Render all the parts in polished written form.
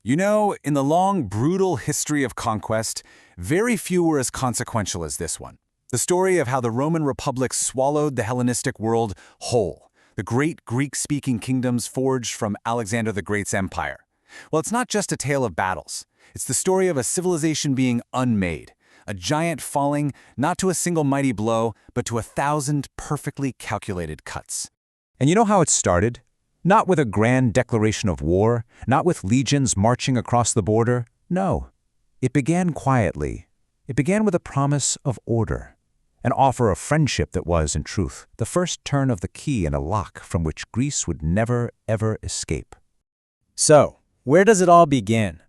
You know, in the long, brutal history of conquest, very few were as consequential as this one. The story of how the Roman Republic swallowed the Hellenistic world whole, the great Greek-speaking kingdoms forged from Alexander the Great's empire. Well, it's not just a tale of battles. It's the story of a civilization being unmade, a giant falling not to a single mighty blow, but to 1,000 perfectly calculated cuts. And you know how it started? Not with a grand declaration of war, not with legions marching across the border. No, it began quietly. It began with a promise of order, an offer of friendship that was, in truth, the first turn of the key in a lock from which Greece would never, ever escape. So, where does it all begin?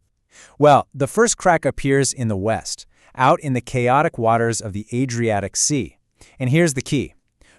Well, the first crack appears in the west, out in the chaotic waters of the Adriatic Sea. And here's the key.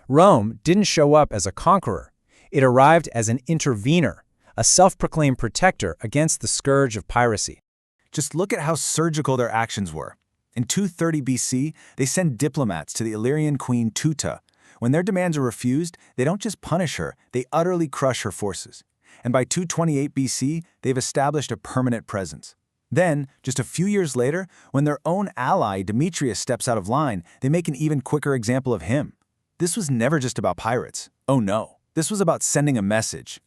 Rome didn't show up as a conqueror. It arrived as an intervener, a self-proclaimed protector against the scourge of piracy. Just look at how surgical their actions were. In 230 BC, they send diplomats to the Illyrian queen Tuta. When their demands are refused, they don't just punish her, they utterly crush her forces. And by 228 BC, they've established a permanent presence. Then, just a few years later, when their own ally Demetrius steps out of line, they make an even quicker example of him. This was never just about pirates. Oh no. This was about sending a message.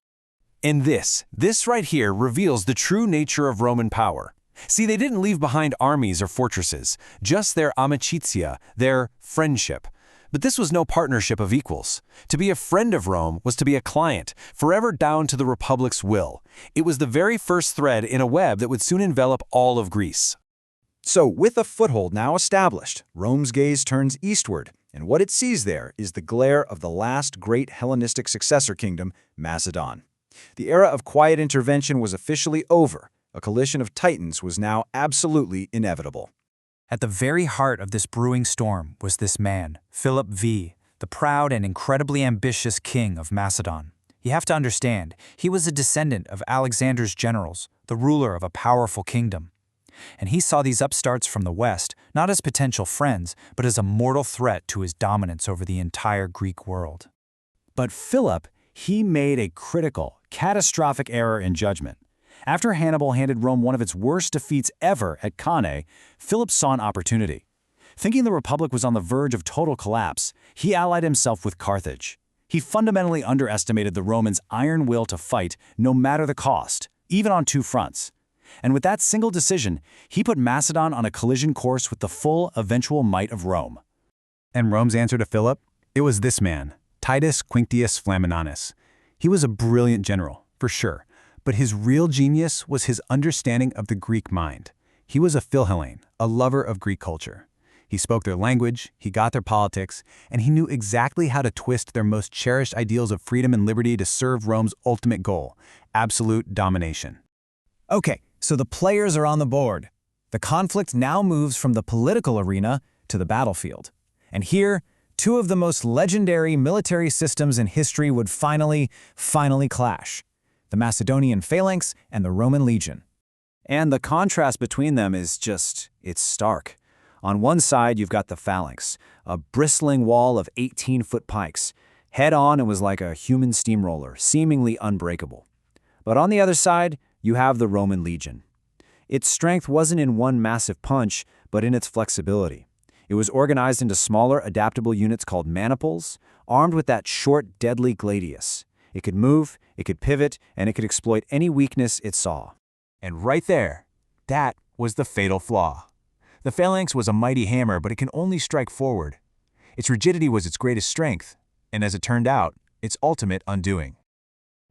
And this right here reveals the true nature of Roman power. See, they didn't leave behind armies or fortresses, just their amicitia, their friendship. But this was no partnership of equals. To be a friend of Rome was to be a client, forever down to the Republic's will. It was the very first thread in a web that would soon envelop all of Greece. So, with a foothold now established, Rome's gaze turns eastward, and what it sees there is the glare of the last great Hellenistic successor kingdom, Macedon. The era of quiet intervention was officially over. A collision of titans was now absolutely inevitable. At the very heart of this brewing storm was this man, Philip V, the proud and incredibly ambitious king of Macedon. You have to understand, he was a descendant of Alexander's generals, the ruler of a powerful kingdom. And he saw these upstarts from the west not as potential friends, but as a mortal threat to his dominance over the entire Greek world. But Philip, he made a critical, catastrophic error in judgment. After Hannibal handed Rome one of its worst defeats ever at Cannae, Philip saw an opportunity. Thinking the Republic was on the verge of total collapse, he allied himself with Carthage. He fundamentally underestimated the Romans' iron will to fight no matter the cost, even on two fronts. And with that single decision, he put Macedon on a collision course with the full eventual might of Rome. And Rome's answer to Philip? It was this man, Titus Quinctius Flamininus. He was a brilliant general, for sure, but his real genius was his understanding of the Greek mind. He was a Philhellene, a lover of Greek culture. He spoke their language, he got their politics, and he knew exactly how to twist their most cherished ideals of freedom and liberty to serve Rome's ultimate goal, absolute domination. Okay, so the players are on the board. The conflict now moves from the political arena to the battlefield. And here, two of the most legendary military systems in history would finally clash: the Macedonian phalanx and the Roman legion. And the contrast between them is it's stark. On one side, you've got the phalanx, a bristling wall of 18-foot pikes. Head on, it was like a human steamroller, seemingly unbreakable. But on the other side, you have the Roman legion. Its strength wasn't in one massive punch, but in its flexibility. It was organized into smaller, adaptable units called maniples, armed with that short, deadly gladius. It could move, it could pivot, and it could exploit any weakness it saw. And right there, that was the fatal flaw. The phalanx was a mighty hammer, but it can only strike forward. Its rigidity was its greatest strength, and as it turned out, its ultimate undoing.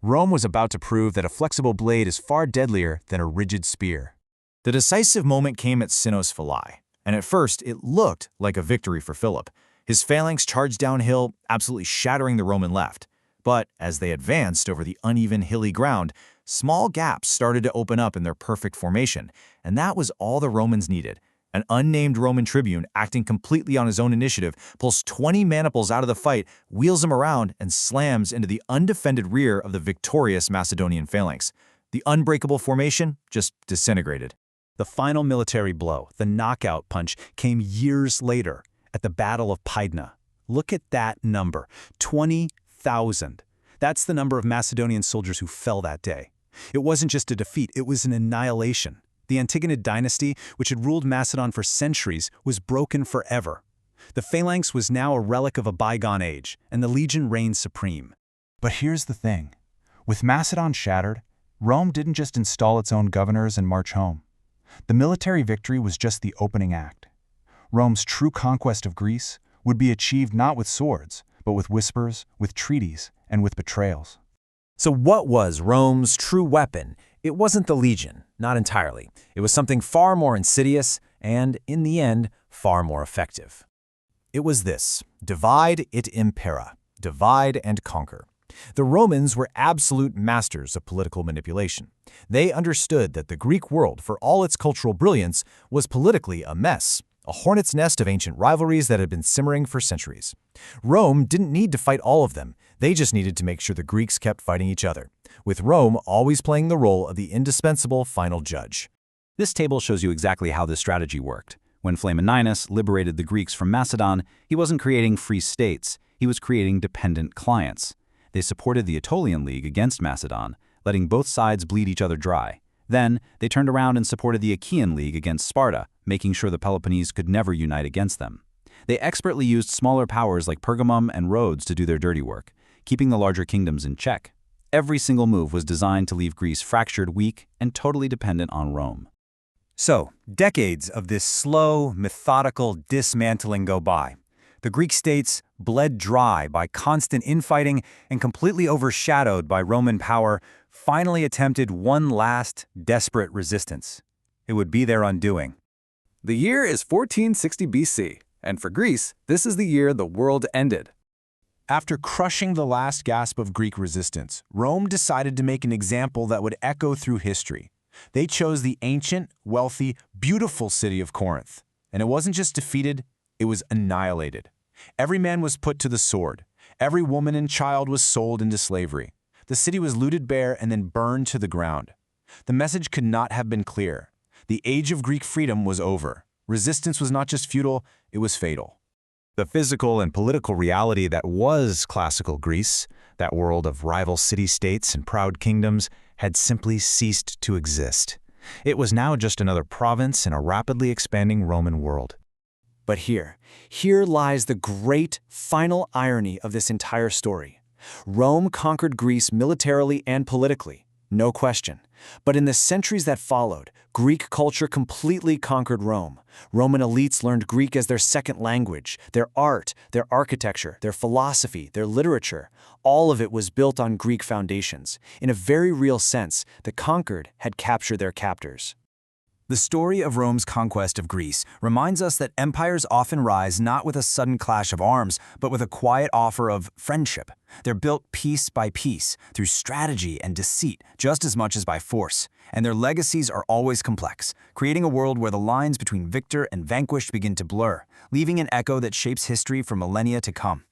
Rome was about to prove that a flexible blade is far deadlier than a rigid spear. The decisive moment came at Cynoscephalae, and at first it looked like a victory for Philip. His phalanx charged downhill, absolutely shattering the Roman left. But as they advanced over the uneven, hilly ground, small gaps started to open up in their perfect formation, and that was all the Romans needed. An unnamed Roman tribune, acting completely on his own initiative, pulls 20 maniples out of the fight, wheels them around, and slams into the undefended rear of the victorious Macedonian phalanx. The unbreakable formation just disintegrated. The final military blow, the knockout punch, came years later at the Battle of Pydna. Look at that number, 20,000. That's the number of Macedonian soldiers who fell that day. It wasn't just a defeat, it was an annihilation. The Antigonid dynasty, which had ruled Macedon for centuries, was broken forever. The phalanx was now a relic of a bygone age, and the legion reigned supreme. But here's the thing. With Macedon shattered, Rome didn't just install its own governors and march home. The military victory was just the opening act. Rome's true conquest of Greece would be achieved not with swords, but with whispers, with treaties, and with betrayals. So what was Rome's true weapon? It wasn't the legion, not entirely. It was something far more insidious and, in the end, far more effective. It was this: divide et impera, divide and conquer. The Romans were absolute masters of political manipulation. They understood that the Greek world, for all its cultural brilliance, was politically a mess, a hornet's nest of ancient rivalries that had been simmering for centuries. Rome didn't need to fight all of them. They just needed to make sure the Greeks kept fighting each other, with Rome always playing the role of the indispensable final judge. This table shows you exactly how this strategy worked. When Flamininus liberated the Greeks from Macedon, he wasn't creating free states, he was creating dependent clients. They supported the Aetolian League against Macedon, letting both sides bleed each other dry. Then, they turned around and supported the Achaean League against Sparta, making sure the Peloponnese could never unite against them. They expertly used smaller powers like Pergamum and Rhodes to do their dirty work, keeping the larger kingdoms in check. Every single move was designed to leave Greece fractured, weak, and totally dependent on Rome. So, decades of this slow, methodical dismantling go by. The Greek states, bled dry by constant infighting and completely overshadowed by Roman power, finally attempted one last, desperate resistance. It would be their undoing. The year is 1460 BC, and for Greece, this is the year the world ended. After crushing the last gasp of Greek resistance, Rome decided to make an example that would echo through history. They chose the ancient, wealthy, beautiful city of Corinth. And it wasn't just defeated, it was annihilated. Every man was put to the sword. Every woman and child was sold into slavery. The city was looted bare and then burned to the ground. The message could not have been clearer. The age of Greek freedom was over. Resistance was not just futile, it was fatal. The physical and political reality that was classical Greece, that world of rival city-states and proud kingdoms, had simply ceased to exist. It was now just another province in a rapidly expanding Roman world. But here lies the great final irony of this entire story. Rome conquered Greece militarily and politically, no question. But in the centuries that followed, Greek culture completely conquered Rome. Roman elites learned Greek as their second language. Their art, their architecture, their philosophy, their literature, all of it was built on Greek foundations. In a very real sense, the conquered had captured their captors. The story of Rome's conquest of Greece reminds us that empires often rise not with a sudden clash of arms, but with a quiet offer of friendship. They're built piece by piece, through strategy and deceit, just as much as by force. And their legacies are always complex, creating a world where the lines between victor and vanquished begin to blur, leaving an echo that shapes history for millennia to come.